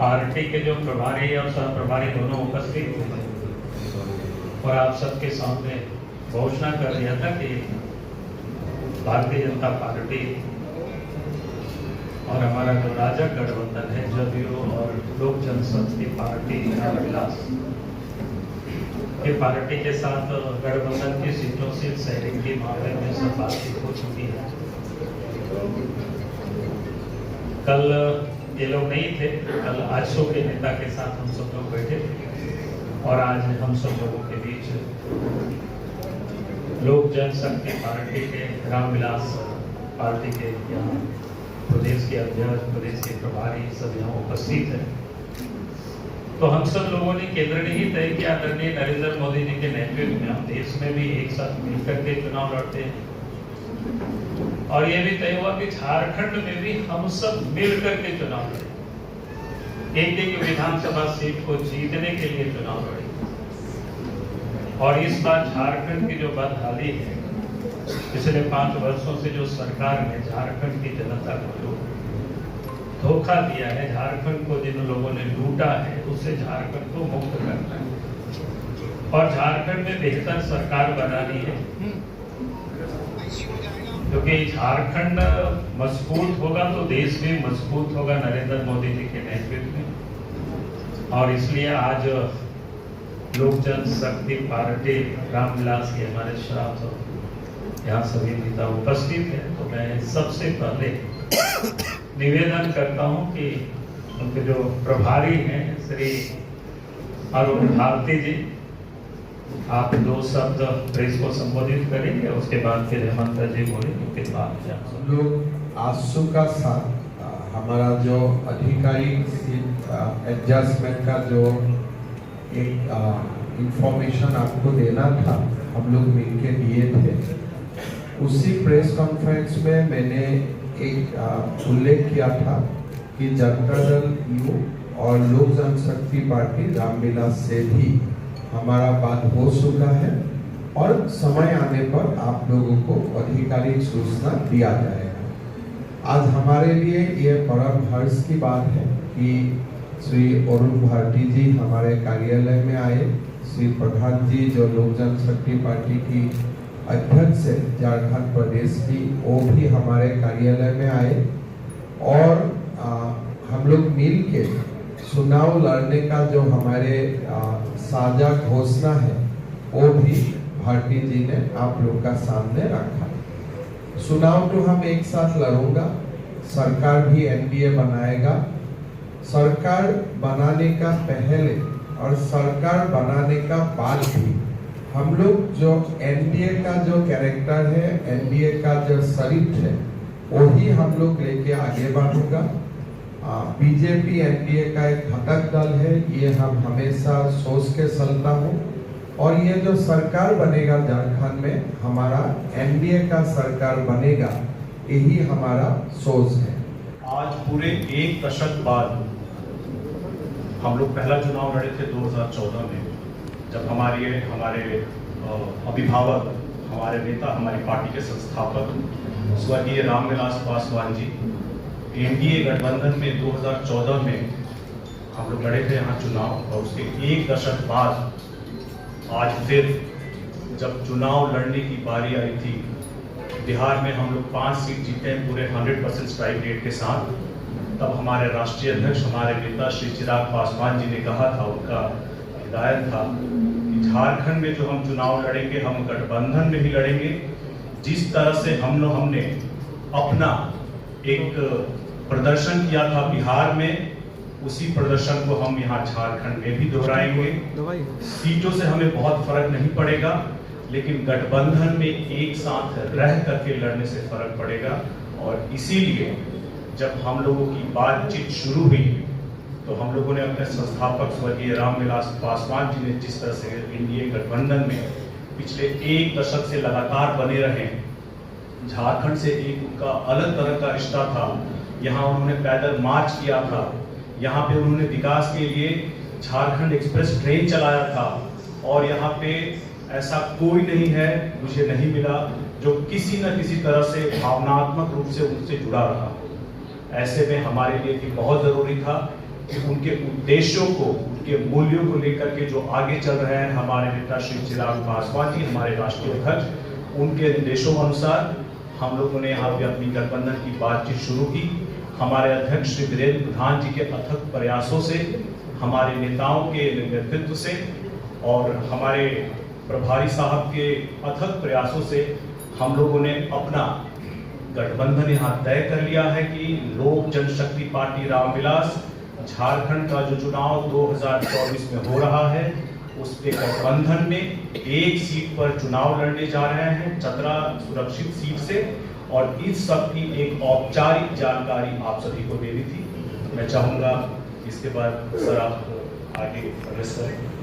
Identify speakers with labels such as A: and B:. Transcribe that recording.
A: Party के जो प्रभारी और सह प्रभारी दोनों उपस्थित थे और आप सबके सामने घोषणा कर दिया था कि भारतीय जनता पार्टी और हमारा जो राजग गठबंधन है जदयू और लोक जनशक्ति पार्टी रामविलास के पार्टी के साथ गठबंधन की सीटों से शेयरिंग के मामले में सब बातचीत हो चुकी है। कल ये लोग नहीं थे, कल आजसू के नेता के साथ हम सब लोग बैठे थे और आज हम सब लोगों के बीच लोक जनशक्ति पार्टी के रामविलास पार्टी के यहाँ प्रदेश के अध्यक्ष, प्रदेश के प्रभारी सब यहाँ उपस्थित है। तो हम सब लोगों ने केंद्र ने ही तय किया, आदरणीय नरेंद्र मोदी जी के नेतृत्व में हम देश में भी एक साथ मिलकर के चुनाव लड़ते हैं और ये भी तय हुआ कि झारखंड में भी हम सब मिलकर के चुनाव लड़ेंगे, एक एक विधानसभा सीट को जीतने के लिए चुनाव लड़ेंगे। और इस बार झारखंड की जो बदहाली है, पिछले 5 वर्षों से जो सरकार ने झारखंड की जनता को जो धोखा दिया है, झारखंड को जिन लोगों ने लूटा है, उससे झारखंड को मुक्त करना है और झारखंड में बेहतर सरकार बनानी है, क्योंकि झारखंड मजबूत होगा तो देश भी मजबूत होगा नरेंद्र मोदी जी के नेतृत्व में। और इसलिए आज लोक जनशक्ति पार्टी रामविलास के हमारे साथ यहाँ सभी नेता उपस्थित हैं। तो मैं सबसे पहले निवेदन करता हूं कि उनके जो प्रभारी हैं श्री अरुण भारती जी, आप 2 शब्द प्रेस को संबोधित करेंगे, उसके बाद फिर हेमंत जी बोलेंगे, उसके बाद
B: हम लोग आजसू का साथ हमारा जो अधिकारी सीट एडजस्टमेंट का जो एक इंफॉर्मेशन आपको देना था, हम लोग मिलके दिए थे। उसी प्रेस कॉन्फ्रेंस में मैंने एक उल्लेख किया था कि जनता दल यू और लोक जनशक्ति पार्टी रामविलास से भी हमारा बात हो चुका है और समय आने पर आप लोगों को आधिकारिक सूचना दिया जाएगा। आज हमारे लिए ये परम हर्ष की बात है कि श्री अरुण भारती जी हमारे कार्यालय में आए। श्री प्रधान जी जो लोक जनशक्ति पार्टी की अध्यक्ष है झारखंड प्रदेश की, वो भी हमारे कार्यालय में आए और हम लोग मिल के चुनाव लड़ने का जो हमारे साझा घोषणा है वो भी भारती जी ने आप लोग का सामने रखा। चुनाव तो हम एक साथ लड़ूंगा, सरकार भी एनडीए बनाएगा। सरकार बनाने का पहले और सरकार बनाने का बाद भी हम लोग जो एनडीए का जो कैरेक्टर है, एनडीए का जो शरीफ है, वही हम लोग लेके आगे बढ़ूंगा। बीजेपी एनडीए का एक घटक दल है, ये हम हमेशा सोच के चलता हूँ और ये जो सरकार बनेगा झारखंड में, हमारा एनडीए का सरकार बनेगा, यही हमारा सोच है।
C: आज पूरे 1 दशक बाद हम लोग पहला चुनाव लड़े थे 2014 में, जब हमारे अभिभावक, हमारे नेता, हमारी पार्टी के संस्थापक स्वर्गीय रामविलास पासवान जी एनडीए गठबंधन में 2014 में हम लोग लड़े थे यहाँ चुनाव। और उसके 1 दशक बाद आज फिर जब चुनाव लड़ने की बारी आई थी, बिहार में हम लोग 5 सीट जीते हैं पूरे 100% स्ट्राइक रेट के साथ। तब हमारे राष्ट्रीय अध्यक्ष, हमारे नेता श्री चिराग पासवान जी ने कहा था, उनका हिदायत था कि झारखंड में जो हम चुनाव लड़ेंगे, हम गठबंधन में ही लड़ेंगे। जिस तरह से हमने अपना एक प्रदर्शन किया था बिहार में, उसी प्रदर्शन को हम यहाँ झारखंड में भी दोहराएंगे। सीटों से हमें बहुत फर्क नहीं पड़ेगा, लेकिन गठबंधन में एक साथ रह करके लड़ने से फर्क पड़ेगा। और इसीलिए जब हम लोगों की बातचीत शुरू हुई तो हम लोगों ने अपने संस्थापक स्वर्गीय रामविलास पासवान जी ने जिस तरह से एनडीए गठबंधन में पिछले 1 दशक से लगातार बने रहे, झारखंड से एक उनका अलग तरह का रिश्ता था। यहाँ उन्होंने पैदल मार्च किया था, यहाँ पे उन्होंने विकास के लिए झारखंड एक्सप्रेस ट्रेन चलाया था और यहाँ पे ऐसा कोई नहीं है, मुझे नहीं मिला, जो किसी न किसी तरह से भावनात्मक रूप से उनसे जुड़ा रहा। ऐसे में हमारे लिए भी बहुत ज़रूरी था कि उनके उद्देश्यों को, उनके मूल्यों को लेकर के जो आगे चल रहे हैं हमारे नेता श्री चिराग पासवान जी, हमारे राष्ट्रीय अध्यक्ष, उनके निर्देशों अनुसार हम लोगों ने यहाँ पे अपनी गठबंधन की बातचीत शुरू की। हमारे अध्यक्ष श्री वीरेंद्र प्रधान जी के अथक प्रयासों से, हमारे नेताओं के नेतृत्व से और हमारे प्रभारी साहब के अथक प्रयासों से हम लोगों ने अपना गठबंधन यहाँ तय कर लिया है कि लोक जनशक्ति पार्टी रामविलास झारखंड का जो चुनाव 2024 में हो रहा है उसके गठबंधन में एक सीट पर चुनाव लड़ने जा रहे हैं, चतरा सुरक्षित सीट से, और इस सब की एक औपचारिक जानकारी आप सभी को देनी थी। मैं चाहूंगा इसके बाद सर आप आगे प्रवेश करें।